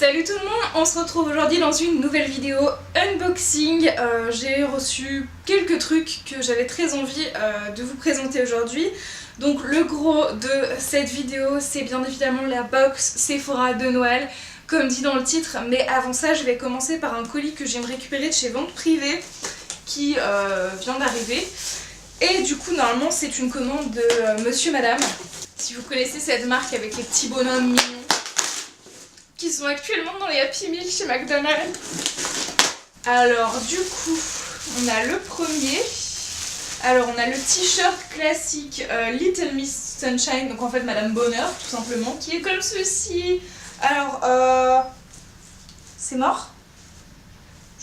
Salut tout le monde, on se retrouve aujourd'hui dans une nouvelle vidéo unboxing. J'ai reçu quelques trucs que j'avais très envie de vous présenter aujourd'hui. Donc le gros de cette vidéo, c'est bien évidemment la box Sephora de Noël, comme dit dans le titre. Mais avant ça, je vais commencer par un colis que j'ai récupéré de chez Vente Privée qui vient d'arriver. Et du coup, normalement, c'est une commande de Monsieur Madame. Si vous connaissez cette marque avec les petits bonhommes mignons qui sont actuellement dans les Happy Meal chez McDonald's. Alors du coup, on a le premier. Alors on a le t-shirt classique Little Miss Sunshine, donc en fait Madame Bonheur tout simplement, qui est comme ceci. Alors c'est mort.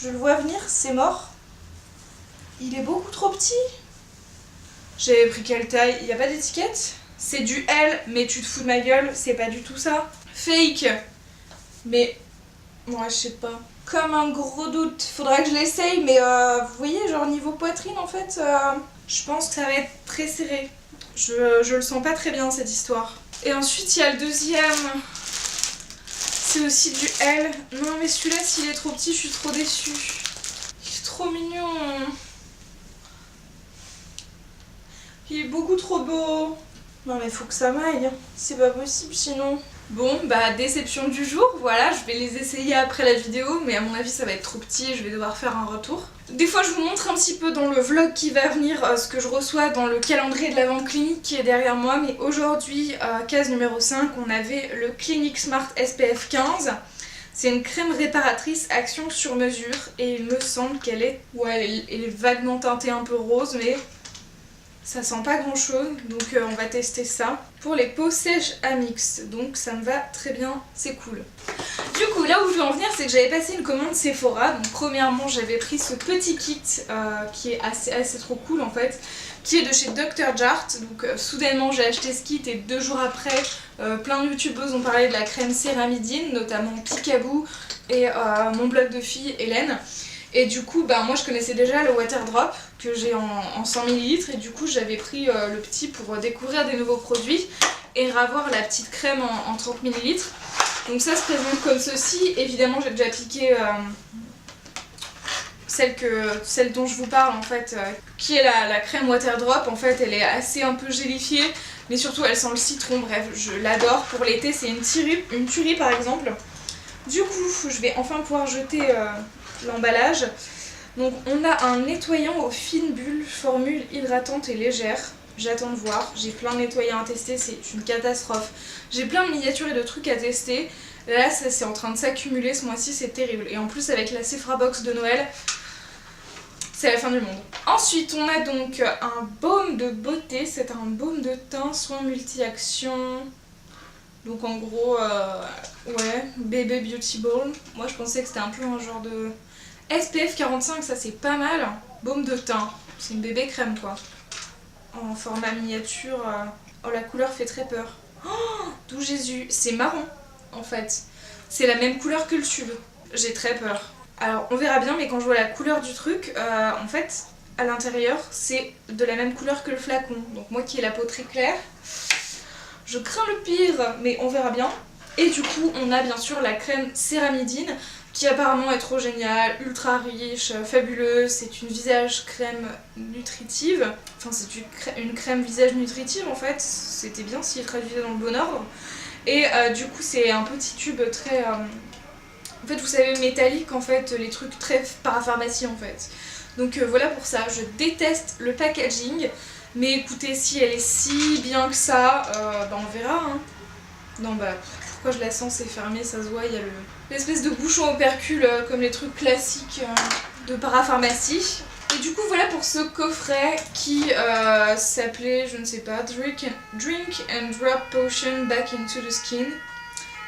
Je le vois venir, c'est mort. Il est beaucoup trop petit. J'avais pris quelle taille? Il n'y a pas d'étiquette? C'est du L, mais tu te fous de ma gueule, c'est pas du tout ça. Fake. Mais, moi je sais pas. Comme un gros doute, faudra que je l'essaye, mais vous voyez, genre niveau poitrine en fait, je pense que ça va être très serré. Je le sens pas très bien cette histoire. Et ensuite il y a le deuxième, c'est aussi du L. Non mais celui-là s'il est trop petit, je suis trop déçue. Il est trop mignon. Il est beaucoup trop beau. Non mais faut que ça m'aille, c'est pas possible sinon. Bon bah déception du jour, voilà, je vais les essayer après la vidéo, mais à mon avis ça va être trop petit et je vais devoir faire un retour. Des fois je vous montre un petit peu dans le vlog qui va venir ce que je reçois dans le calendrier de la vente clinique qui est derrière moi, mais aujourd'hui, case numéro 5, on avait le Clinique Smart SPF 15. C'est une crème réparatrice action sur mesure et il me semble qu'elle est, ouais, elle est vaguement teintée un peu rose, mais ça sent pas grand chose, donc on va tester ça. Pour les peaux sèches à mix, donc ça me va très bien, c'est cool. Du coup, là où je veux en venir, c'est que j'avais passé une commande Sephora. Donc premièrement, j'avais pris ce petit kit qui est assez trop cool en fait, qui est de chez Dr. Jart. Donc soudainement, j'ai acheté ce kit et 2 jours après, plein de youtubeuses ont parlé de la crème céramidine, notamment Picaboo et mon blog de fille Hélène. Et du coup, bah, moi je connaissais déjà le Water Drop que j'ai en 100 ml et du coup j'avais pris le petit pour découvrir des nouveaux produits et ravoir la petite crème en 30 ml. Donc ça se présente comme ceci. Évidemment j'ai déjà appliqué celle dont je vous parle en fait, qui est la crème Water Drop. En fait elle est assez un peu gélifiée, mais surtout elle sent le citron, bref je l'adore. Pour l'été c'est une tuerie par exemple. Du coup je vais enfin pouvoir jeter l'emballage. Donc on a un nettoyant aux fines bulles, formule hydratante et légère. J'attends de voir, j'ai plein de nettoyants à tester, c'est une catastrophe. J'ai plein de miniatures et de trucs à tester. Là ça c'est en train de s'accumuler ce mois-ci, c'est terrible. Et en plus avec la Sephora Box de Noël, c'est la fin du monde. Ensuite on a donc un baume de beauté, c'est un baume de teint soin multi-action. Donc en gros, ouais, Baby Beauty Balm. Moi je pensais que c'était un peu un genre de SPF 45, ça c'est pas mal. Baume de teint, c'est une bébé crème quoi. En format miniature. Oh la couleur fait très peur. Oh, d'où Jésus, c'est marron en fait. C'est la même couleur que le tube. J'ai très peur. Alors on verra bien, mais quand je vois la couleur du truc, en fait, à l'intérieur, c'est de la même couleur que le flacon. Donc moi qui ai la peau très claire, je crains le pire, mais on verra bien. Et du coup, on a bien sûr la crème céramidine, qui apparemment est trop géniale, ultra riche, fabuleuse. C'est une visage crème nutritive. Enfin, c'est une crème visage nutritive en fait. C'était bien s'il traduisait dans le bon ordre. Et du coup, c'est un petit tube très... En fait, vous savez, métallique en fait, les trucs très parapharmacie en fait. Donc voilà pour ça. Je déteste le packaging. Mais écoutez, si elle est si bien que ça, bah on verra. Hein. Non bah, pourquoi je la sens, c'est fermé, ça se voit, il y a l'espèce de bouchon opercule comme les trucs classiques de parapharmacie. Et du coup voilà pour ce coffret qui s'appelait, je ne sais pas, Drink and Drop Potion Back into the Skin.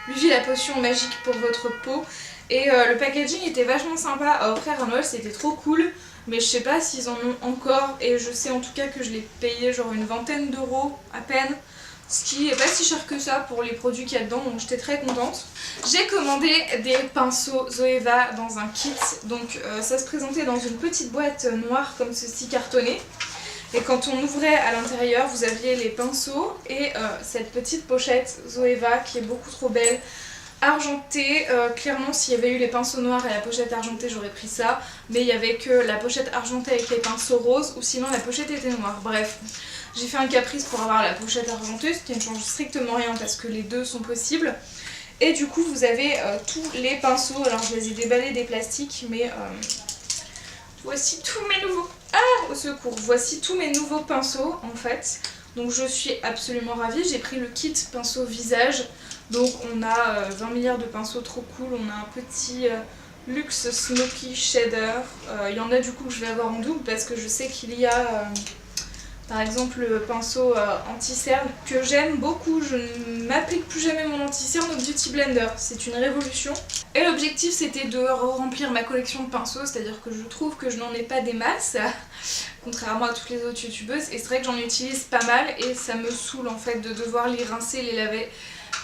Buvez la potion magique pour votre peau. Et le packaging était vachement sympa à offrir à Noël, c'était trop cool. Mais je sais pas s'ils en ont encore, et je sais en tout cas que je l'ai payé genre une vingtaine d'euros à peine. Ce qui est pas si cher que ça pour les produits qu'il y a dedans, donc j'étais très contente. J'ai commandé des pinceaux Zoeva dans un kit, donc ça se présentait dans une petite boîte noire comme ceci cartonnée. Et quand on ouvrait à l'intérieur, vous aviez les pinceaux et cette petite pochette Zoeva qui est beaucoup trop belle, argenté, clairement s'il y avait eu les pinceaux noirs et la pochette argentée j'aurais pris ça, mais il y avait que la pochette argentée avec les pinceaux roses ou sinon la pochette était noire. Bref, j'ai fait un caprice pour avoir la pochette argentée, ce qui ne change strictement rien parce que les deux sont possibles. Et du coup vous avez tous les pinceaux, alors je les ai déballés des plastiques, mais voici tous mes nouveaux... Ah, au secours, voici tous mes nouveaux pinceaux en fait. Donc je suis absolument ravie, j'ai pris le kit pinceau visage. Donc on a 20 milliards de pinceaux trop cool, on a un petit Luxe Smoky Shader. Il y en a du coup que je vais avoir en double parce que je sais qu'il y a par exemple le pinceau anti-cerne que j'aime beaucoup. Je ne m'applique plus jamais mon anti-cerne au Beauty Blender, c'est une révolution. Et l'objectif c'était de remplir ma collection de pinceaux, c'est-à-dire que je trouve que je n'en ai pas des masses, contrairement à toutes les autres youtubeuses. Et c'est vrai que j'en utilise pas mal et ça me saoule en fait de devoir les rincer, les laver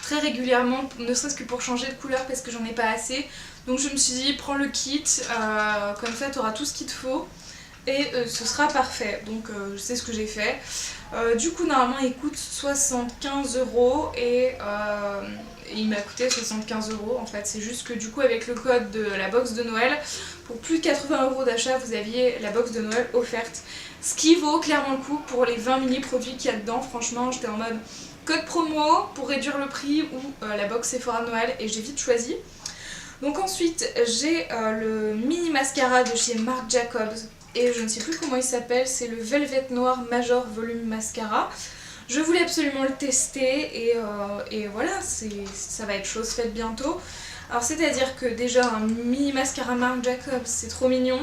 très régulièrement, ne serait-ce que pour changer de couleur parce que j'en ai pas assez. Donc je me suis dit prends le kit, comme ça tu auras tout ce qu'il te faut et ce sera parfait. Donc je sais ce que j'ai fait. Du coup normalement il coûte 75 € et il m'a coûté 75 € en fait. C'est juste que du coup avec le code de la box de Noël, pour plus de 80 € d'achat vous aviez la box de Noël offerte. Ce qui vaut clairement le coup pour les 20 mini produits qu'il y a dedans. Franchement j'étais en mode code promo pour réduire le prix ou la box Sephora de Noël et j'ai vite choisi. Donc ensuite j'ai le mini mascara de chez Marc Jacobs et je ne sais plus comment il s'appelle, c'est le Velvet Noir Major Volume Mascara. Je voulais absolument le tester et voilà, ça va être chose faite bientôt. Alors c'est à dire que déjà un mini mascara Marc Jacobs c'est trop mignon.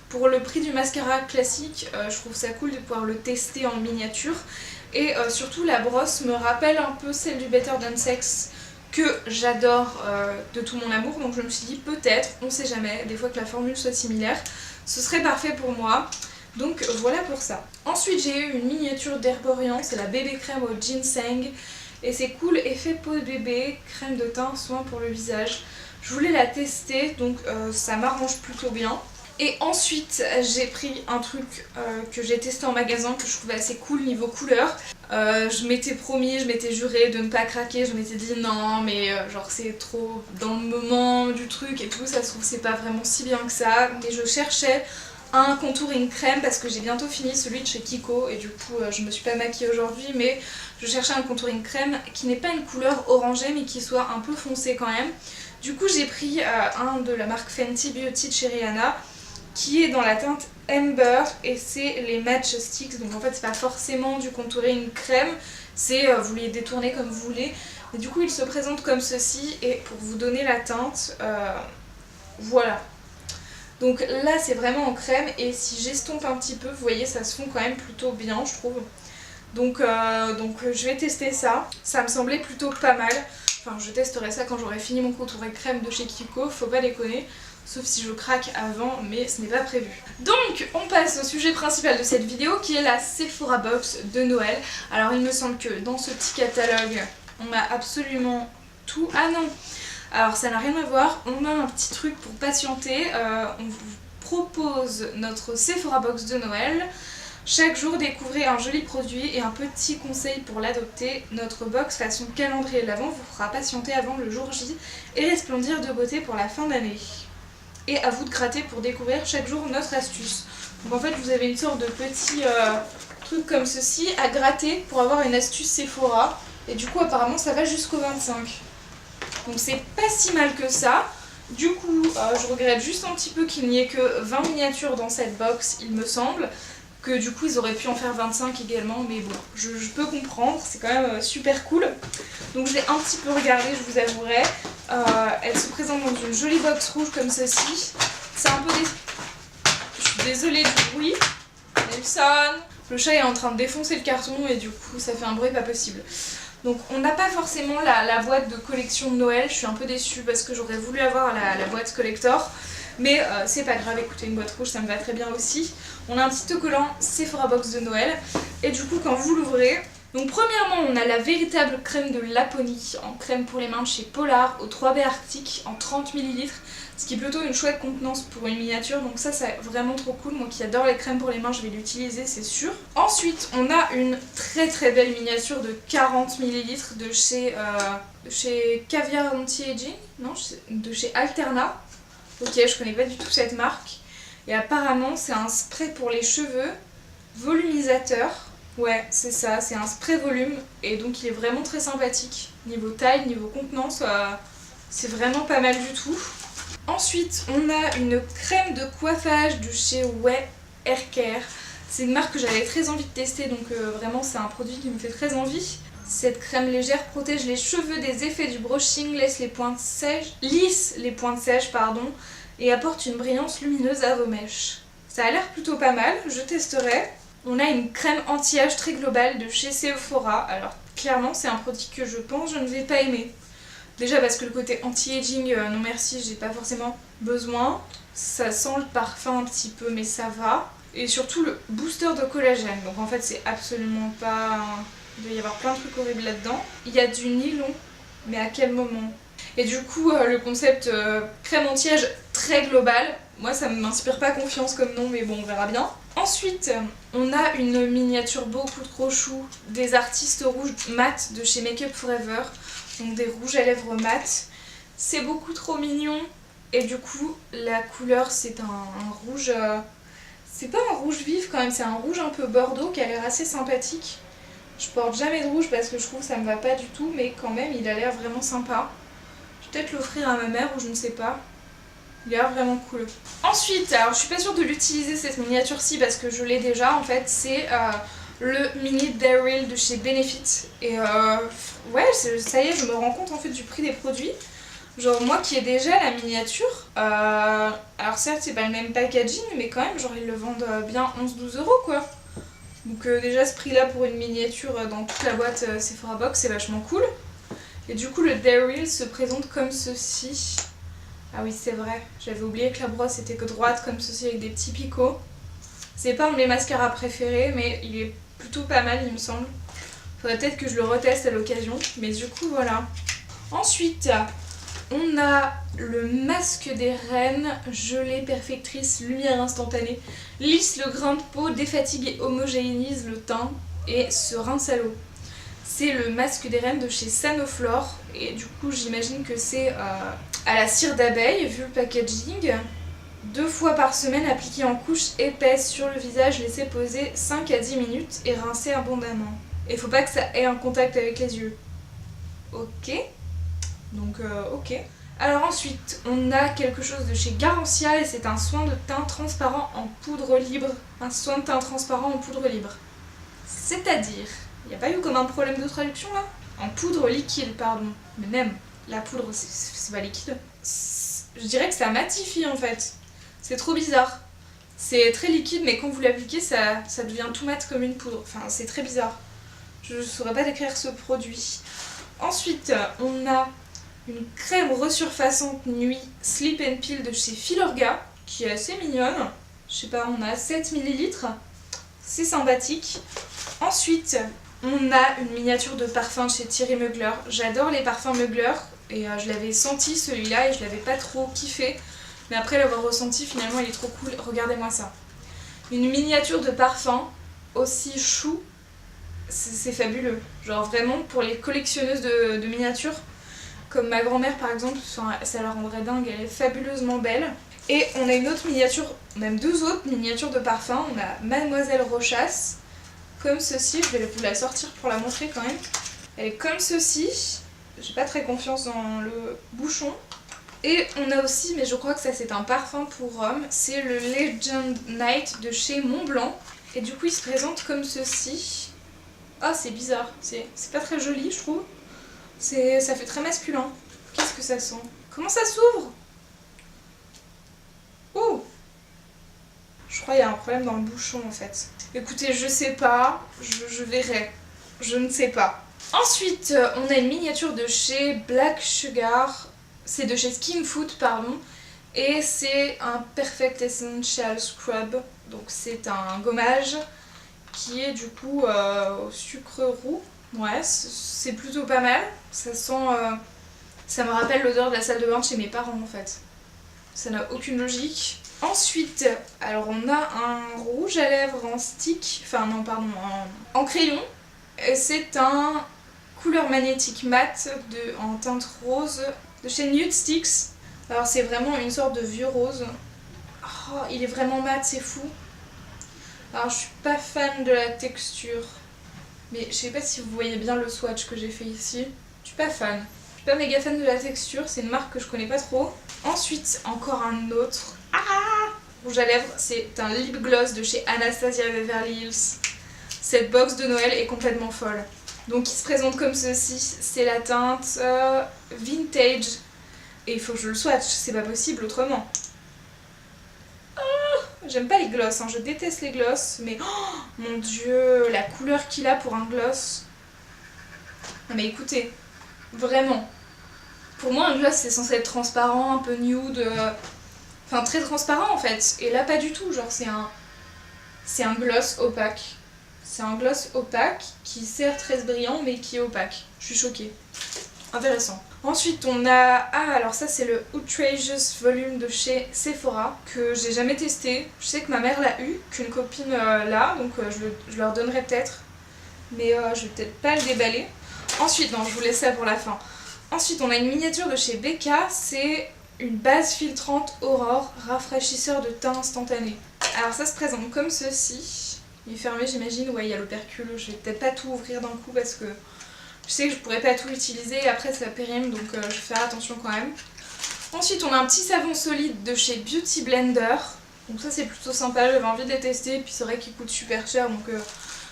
Pour le prix du mascara classique, je trouve ça cool de pouvoir le tester en miniature. Et surtout la brosse me rappelle un peu celle du Better Than Sex que j'adore de tout mon amour. Donc je me suis dit peut-être, on sait jamais, des fois que la formule soit similaire, ce serait parfait pour moi. Donc voilà pour ça. Ensuite j'ai eu une miniature d'Herborian, c'est la bébé crème au ginseng. Et c'est cool, effet peau de bébé, crème de teint, soin pour le visage. Je voulais la tester donc ça m'arrange plutôt bien. Et ensuite j'ai pris un truc que j'ai testé en magasin que je trouvais assez cool niveau couleur. Je m'étais promis, je m'étais juré de ne pas craquer, je m'étais dit non mais genre c'est trop dans le moment du truc et tout, ça se trouve c'est pas vraiment si bien que ça. Mais je cherchais un contouring crème parce que j'ai bientôt fini celui de chez Kiko et du coup je me suis pas maquillée aujourd'hui, mais je cherchais un contouring crème qui n'est pas une couleur orangée mais qui soit un peu foncé quand même. Du coup j'ai pris un de la marque Fenty Beauty de chez Rihanna qui est dans la teinte Amber et c'est les Match Sticks. Donc en fait c'est pas forcément du contouring crème, c'est vous les détournez comme vous voulez. Et du coup il se présente comme ceci et pour vous donner la teinte, voilà. Donc là c'est vraiment en crème et si j'estompe un petit peu, vous voyez ça se fond quand même plutôt bien je trouve. Donc je vais tester ça, ça me semblait plutôt pas mal. Enfin je testerai ça quand j'aurai fini mon contouring crème de chez Kiko, faut pas déconner. Sauf si je craque avant, mais ce n'est pas prévu. Donc on passe au sujet principal de cette vidéo qui est la Sephora Box de Noël. Alors il me semble que dans ce petit catalogue, on a absolument tout. Ah non, alors ça n'a rien à voir, on a un petit truc pour patienter. On vous propose notre Sephora Box de Noël. Chaque jour découvrez un joli produit et un petit conseil pour l'adopter. Notre box façon calendrier de l'Avent vous fera patienter avant le jour J et resplendir de beauté pour la fin d'année. Et à vous de gratter pour découvrir chaque jour notre astuce. Donc en fait vous avez une sorte de petit truc comme ceci à gratter pour avoir une astuce Sephora. Et du coup apparemment ça va jusqu'au 25. Donc c'est pas si mal que ça. Du coup je regrette juste un petit peu qu'il n'y ait que 20 miniatures dans cette box il me semble. Que du coup ils auraient pu en faire 25 également, mais bon je peux comprendre, c'est quand même super cool. Donc je l'ai un petit peu regardé, je vous avouerai. Elle se présente dans une jolie box rouge comme ceci. C'est un peu je suis désolée du bruit. Nelson, le chat est en train de défoncer le carton et du coup ça fait un bruit pas possible. Donc on n'a pas forcément la boîte de collection de Noël, je suis un peu déçue parce que j'aurais voulu avoir la boîte collector. Mais c'est pas grave, écoutez, une boîte rouge ça me va très bien aussi. On a un petit autocollant Sephora Box de Noël. Et du coup quand vous l'ouvrez, Donc premièrement, on a la véritable crème de Laponie en crème pour les mains de chez Polar au 3B Arctic en 30 ml, ce qui est plutôt une chouette contenance pour une miniature, donc ça c'est vraiment trop cool. Moi qui adore les crèmes pour les mains, je vais l'utiliser, c'est sûr. Ensuite, on a une très belle miniature de 40 ml de chez Caviar Anti-Aging, non, de chez Alterna. Ok, je connais pas du tout cette marque. Et apparemment, c'est un spray pour les cheveux, volumisateur. Ouais, c'est ça, c'est un spray volume. Et donc, il est vraiment très sympathique. Niveau taille, niveau contenance, c'est vraiment pas mal du tout. Ensuite, on a une crème de coiffage de chez Way Hair Care. C'est une marque que j'avais très envie de tester, donc vraiment, c'est un produit qui me fait très envie. Cette crème légère protège les cheveux des effets du brushing, lisse les pointes sèches, et apporte une brillance lumineuse à vos mèches. Ça a l'air plutôt pas mal, je testerai. On a une crème anti-âge très globale de chez Sephora. Alors clairement c'est un produit que je pense je ne vais pas aimer. Déjà parce que le côté anti-aging, non merci, j'ai pas forcément besoin. Ça sent le parfum un petit peu mais ça va. Et surtout le booster de collagène, donc en fait c'est absolument pas... Il doit y avoir plein de trucs horribles là-dedans. Il y a du nylon, mais à quel moment? Et du coup, le concept crème anti-âge très global, moi ça ne m'inspire pas confiance comme nom, mais bon, on verra bien. Ensuite, on a une miniature beaucoup trop chou des artistes rouges mat de chez Make Up Forever, donc des rouges à lèvres mat. C'est beaucoup trop mignon, et du coup, la couleur c'est un rouge... c'est pas un rouge vif quand même, c'est un rouge un peu bordeaux qui a l'air assez sympathique. Je porte jamais de rouge parce que je trouve que ça me va pas du tout, mais quand même il a l'air vraiment sympa. Je vais peut-être l'offrir à ma mère ou je ne sais pas. Il a l'air vraiment cool. Ensuite, alors je suis pas sûre de l'utiliser cette miniature-ci parce que je l'ai déjà en fait, c'est le mini Daryl de chez Benefit. Et ouais, ça y est, je me rends compte en fait du prix des produits. Genre moi qui ai déjà la miniature, alors certes c'est pas le même packaging, mais quand même genre ils le vendent bien 11-12 € quoi. Donc déjà ce prix là pour une miniature dans toute la boîte Sephora Box c'est vachement cool. Et du coup le Daryl se présente comme ceci. Ah oui c'est vrai, j'avais oublié que la brosse était que droite comme ceci avec des petits picots. C'est pas un de mes mascaras préférés mais il est plutôt pas mal il me semble. Faudrait peut-être que je le reteste à l'occasion, mais du coup voilà. Ensuite on a le masque des reines, gelée perfectrice, lumière instantanée, lisse le grain de peau, défatigue et homogénéise le teint et se rince à l'eau. C'est le masque des reines de chez Sanoflore et du coup j'imagine que c'est à la cire d'abeille vu le packaging. 2 fois par semaine, appliqué en couche épaisse sur le visage, laissé poser 5 à 10 minutes et rincer abondamment. Et faut pas que ça ait un contact avec les yeux. Ok. Donc ok. Alors ensuite, on a quelque chose de chez Garancia et c'est un soin de teint transparent en poudre libre. Un soin de teint transparent en poudre libre. C'est-à-dire, il n'y a pas eu comme un problème de traduction là? En poudre liquide, pardon. Mais même, la poudre, c'est pas liquide. Je dirais que ça matifie en fait. C'est trop bizarre. C'est très liquide mais quand vous l'appliquez, ça devient tout mat comme une poudre. Enfin, c'est très bizarre. Je ne saurais pas décrire ce produit. Ensuite, on a une crème resurfaçante nuit Sleep and Peel de chez Filorga, qui est assez mignonne. Je sais pas, on a 7 ml. C'est sympathique. Ensuite, on a une miniature de parfum de chez Thierry Mugler. J'adore les parfums Mugler et je l'avais senti celui-là et je l'avais pas trop kiffé. Mais après l'avoir ressenti, finalement il est trop cool. Regardez-moi ça. Une miniature de parfum aussi chou. C'est fabuleux. Genre vraiment pour les collectionneuses de miniatures. Comme ma grand-mère par exemple, ça la rendrait dingue, elle est fabuleusement belle. Et on a une autre miniature, même 2 autres miniatures de parfum. On a Mademoiselle Rochasse, comme ceci, je vais vous la sortir pour la montrer quand même. Elle est comme ceci, j'ai pas très confiance dans le bouchon. Et on a aussi, mais je crois que ça c'est un parfum pour homme, c'est le Legend Night de chez Montblanc. Et du coup il se présente comme ceci. Ah c'est bizarre, c'est pas très joli je trouve. Ça fait très masculin. Qu'est-ce que ça sent? Comment ça s'ouvre? Oh! Je crois qu'il y a un problème dans le bouchon en fait. Écoutez, je sais pas, je verrai. Je ne sais pas. Ensuite, on a une miniature de chez Black Sugar. C'est de chez Skin Food, pardon. Et c'est un Perfect Essential Scrub. Donc c'est un gommage qui est du coup au sucre roux. Ouais, c'est plutôt pas mal. Ça sent... ça me rappelle l'odeur de la salle de bain de chez mes parents en fait. Ça n'a aucune logique. Ensuite, alors on a un rouge à lèvres en stick, enfin non pardon, en crayon. C'est un couleur magnétique mat en teinte rose de chez Nude Sticks. Alors c'est vraiment une sorte de vieux rose. Oh, il est vraiment mat, c'est fou. Alors je suis pas fan de la texture. Mais je sais pas si vous voyez bien le swatch que j'ai fait ici. Je suis pas fan. Je suis pas méga fan de la texture, c'est une marque que je connais pas trop. Ensuite, encore un autre. Rouge à lèvres, c'est un lip gloss de chez Anastasia Beverly Hills. Cette box de Noël est complètement folle. Donc il se présente comme ceci, c'est la teinte Vintage. Et il faut que je le swatch, c'est pas possible autrement. J'aime pas les gloss, hein. Je déteste les gloss, mais oh, mon dieu, la couleur qu'il a pour un gloss. Non mais écoutez, vraiment. Pour moi un gloss c'est censé être transparent, un peu nude, enfin très transparent en fait. Et là pas du tout, genre c'est un gloss opaque. C'est un gloss opaque qui certes reste brillant mais qui est opaque. Je suis choquée. Intéressant. Ensuite on a... Ah alors ça c'est le Outrageous Volume de chez Sephora que j'ai jamais testé. Je sais que ma mère l'a eu, qu'une copine l'a, donc je leur donnerai peut-être. Mais je vais peut-être pas le déballer. Ensuite, non je vous laisse ça pour la fin. Ensuite on a une miniature de chez Becca, c'est une base filtrante Aurore, rafraîchisseur de teint instantané. Alors ça se présente comme ceci. Il est fermé j'imagine, ouais il y a l'opercule, je vais peut-être pas tout ouvrir d'un coup parce que je sais que je pourrais pas tout utiliser et après ça périme donc je vais faire attention quand même. Ensuite on a un petit savon solide de chez Beauty Blender. Donc ça c'est plutôt sympa, j'avais envie de les tester et puis c'est vrai qu'il coûte super cher donc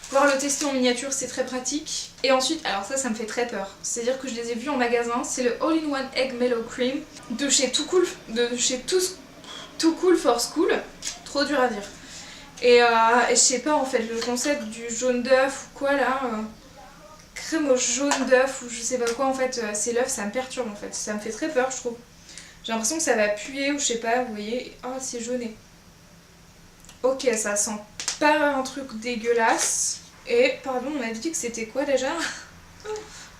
pouvoir le tester en miniature c'est très pratique. Et ensuite, alors ça me fait très peur, c'est-à-dire que je les ai vus en magasin, c'est le All-in-One Egg Mellow Cream de chez Too Cool for School, trop dur à dire. Et je sais pas en fait, le concept du jaune d'œuf ou quoi là, crème au jaune d'œuf ou je sais pas quoi en fait, c'est l'œuf, ça me perturbe en fait, ça me fait très peur je trouve. J'ai l'impression que ça va puer ou je sais pas, vous voyez, oh c'est jauné. Ok, ça sent pas un truc dégueulasse. Et pardon, on m'a dit que c'était quoi déjà?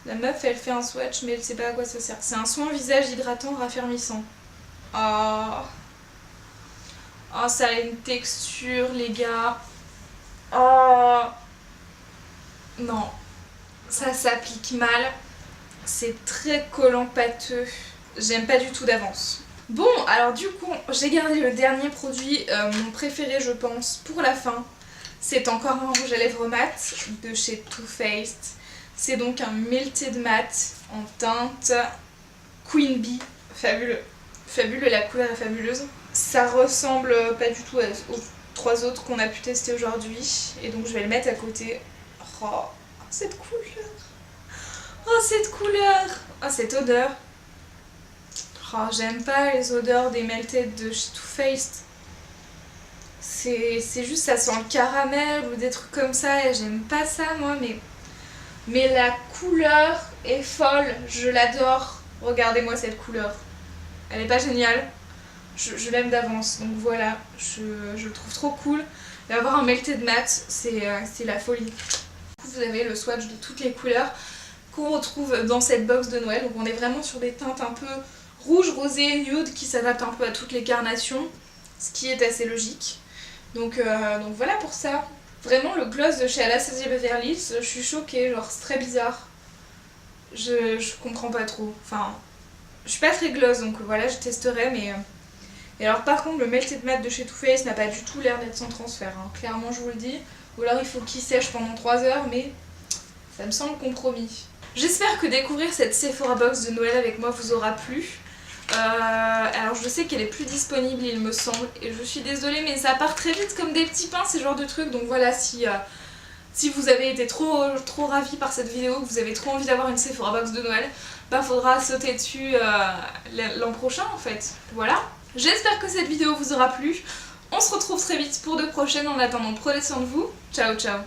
La meuf elle fait un swatch mais elle sait pas à quoi ça sert. C'est un soin visage hydratant raffermissant. Oh. Oh ça a une texture les gars. Oh. Non. Ça s'applique mal. C'est très collant pâteux. J'aime pas du tout d'avance. Bon alors du coup j'ai gardé le dernier produit, mon préféré je pense pour la fin. C'est encore un rouge à lèvres mat de chez Too Faced. C'est donc un Melted Matte en teinte Queen Bee. Fabuleux. Fabuleux, la couleur est fabuleuse. Ça ressemble pas du tout aux trois autres qu'on a pu tester aujourd'hui. Et donc je vais le mettre à côté. Oh, cette couleur. Oh, cette couleur. Oh, cette odeur. Oh, j'aime pas les odeurs des Melted de chez Too Faced. C'est juste ça sent le caramel ou des trucs comme ça et j'aime pas ça moi mais la couleur est folle, je l'adore. Regardez-moi cette couleur. Elle est pas géniale. Je l'aime d'avance donc voilà, je le trouve trop cool. Et avoir un Melted Matte c'est la folie. Vous avez le swatch de toutes les couleurs qu'on retrouve dans cette box de Noël. Donc on est vraiment sur des teintes un peu rouge, rosé, nude qui s'adaptent un peu à toutes les carnations. Ce qui est assez logique. Donc voilà pour ça. Vraiment le gloss de chez Anastasia Beverly Hills, je suis choquée, genre c'est très bizarre. Je comprends pas trop. Enfin, je suis pas très gloss donc voilà, je testerai mais... Et alors par contre le Melted Matte de chez Too Faced n'a pas du tout l'air d'être sans transfert, hein. Clairement je vous le dis. Ou alors il faut qu'il sèche pendant 3 heures mais ça me semble compromis. J'espère que découvrir cette Sephora Box de Noël avec moi vous aura plu. Alors je sais qu'elle est plus disponible il me semble et je suis désolée mais ça part très vite comme des petits pains ces genres de trucs donc voilà si vous avez été trop ravis par cette vidéo, que vous avez trop envie d'avoir une Sephora Box de Noël, bah faudra sauter dessus l'an prochain en fait. Voilà, j'espère que cette vidéo vous aura plu, on se retrouve très vite pour de prochaines, en attendant prenez soin de vous, ciao ciao.